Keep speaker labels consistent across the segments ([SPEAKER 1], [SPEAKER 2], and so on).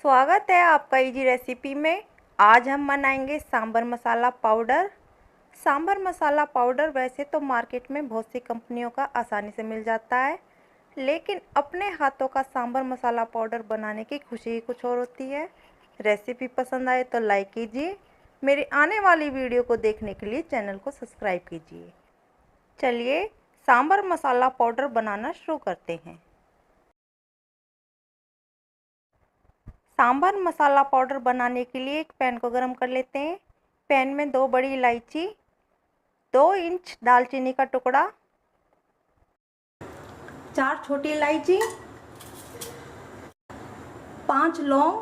[SPEAKER 1] स्वागत है आपका इजी रेसिपी में। आज हम बनाएंगे सांभर मसाला पाउडर। सांभर मसाला पाउडर वैसे तो मार्केट में बहुत सी कंपनियों का आसानी से मिल जाता है, लेकिन अपने हाथों का सांभर मसाला पाउडर बनाने की खुशी ही कुछ और होती है। रेसिपी पसंद आए तो लाइक कीजिए। मेरी आने वाली वीडियो को देखने के लिए चैनल को सब्सक्राइब कीजिए। चलिए सांभर मसाला पाउडर बनाना शुरू करते हैं। सांभर मसाला पाउडर बनाने के लिए एक पैन को गरम कर लेते हैं। पैन में 2 बड़ी इलायची, 2 इंच दालचीनी का टुकड़ा, 4 छोटी इलायची, 5 लौंग,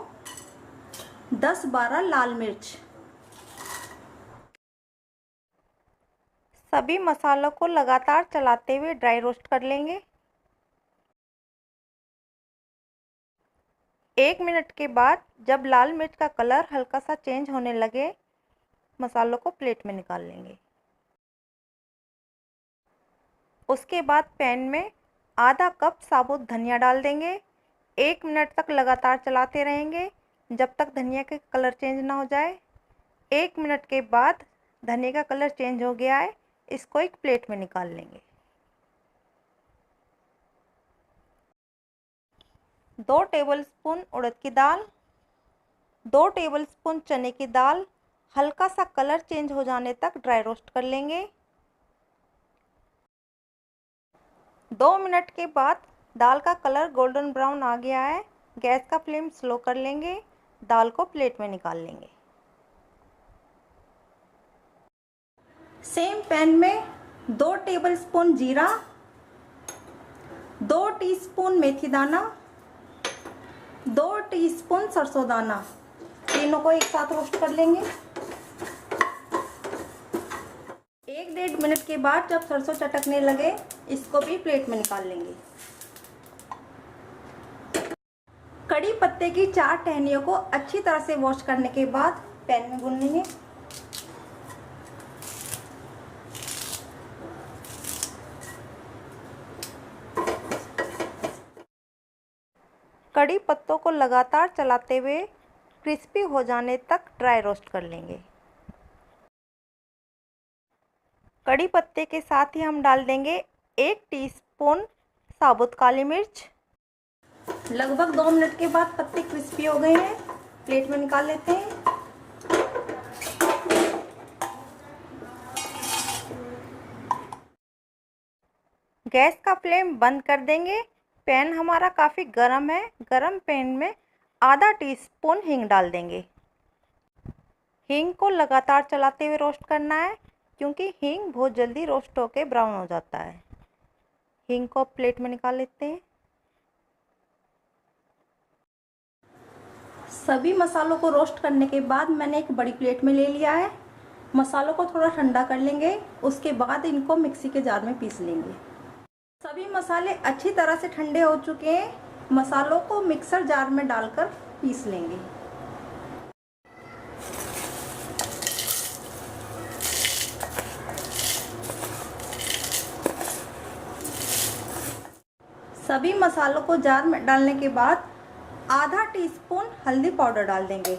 [SPEAKER 1] 10-12 लाल मिर्च। सभी मसालों को लगातार चलाते हुए ड्राई रोस्ट कर लेंगे। 1 मिनट के बाद जब लाल मिर्च का कलर हल्का सा चेंज होने लगे, मसालों को प्लेट में निकाल लेंगे। उसके बाद पैन में आधा कप साबुत धनिया डाल देंगे। 1 मिनट तक लगातार चलाते रहेंगे जब तक धनिया का कलर चेंज ना हो जाए। 1 मिनट के बाद धनिया का कलर चेंज हो गया है, इसको एक प्लेट में निकाल लेंगे। 2 टेबलस्पून उड़द की दाल, 2 टेबलस्पून चने की दाल हल्का सा कलर चेंज हो जाने तक ड्राई रोस्ट कर लेंगे। 2 मिनट के बाद दाल का कलर गोल्डन ब्राउन आ गया है, गैस का फ्लेम स्लो कर लेंगे। दाल को प्लेट में निकाल लेंगे। सेम पैन में 2 टेबलस्पून जीरा, 2 टीस्पून मेथी दाना, 2 टीस्पून सरसों दाना, तीनों को एक साथ रोस्ट कर लेंगे। 1-1.5 मिनट के बाद जब सरसों चटकने लगे, इसको भी प्लेट में निकाल लेंगे। कड़ी पत्ते की 4 टहनियों को अच्छी तरह से वॉश करने के बाद पैन में भून लेंगे। कड़ी पत्तों को लगातार चलाते हुए क्रिस्पी हो जाने तक ड्राई रोस्ट कर लेंगे। कड़ी पत्ते के साथ ही हम डाल देंगे 1 टीस्पून साबुत काली मिर्च। लगभग 2 मिनट के बाद पत्ते क्रिस्पी हो गए हैं, प्लेट में निकाल लेते हैं। गैस का फ्लेम बंद कर देंगे। पैन हमारा काफ़ी गर्म है। गर्म पैन में आधा टीस्पून हींग डाल देंगे। हींग को लगातार चलाते हुए रोस्ट करना है, क्योंकि हींग बहुत जल्दी रोस्ट होके ब्राउन हो जाता है। हींग को प्लेट में निकाल लेते हैं। सभी मसालों को रोस्ट करने के बाद मैंने एक बड़ी प्लेट में ले लिया है। मसालों को थोड़ा ठंडा कर लेंगे, उसके बाद इनको मिक्सी के जार में पीस लेंगे। सभी मसाले अच्छी तरह से ठंडे हो चुके हैं। मसालों को मिक्सर जार में डालकर पीस लेंगे। सभी मसालों को जार में डालने के बाद आधा टीस्पून हल्दी पाउडर डाल देंगे।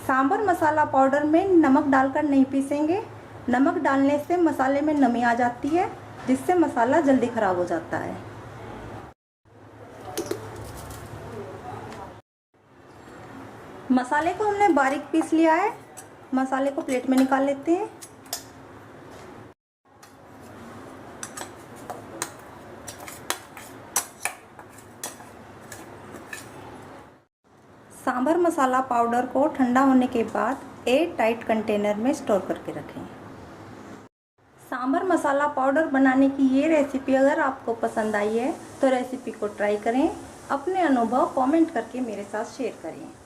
[SPEAKER 1] सांभर मसाला पाउडर में नमक डालकर नहीं पीसेंगे। नमक डालने से मसाले में नमी आ जाती है, जिससे मसाला जल्दी खराब हो जाता है। मसाले को हमने बारीक पीस लिया है। मसाले को प्लेट में निकाल लेते हैं। सांभर मसाला पाउडर को ठंडा होने के बाद एयर टाइट कंटेनर में स्टोर करके रखें। सांभर मसाला पाउडर बनाने की ये रेसिपी अगर आपको पसंद आई है तो रेसिपी को ट्राई करें। अपने अनुभव कमेंट करके मेरे साथ शेयर करें।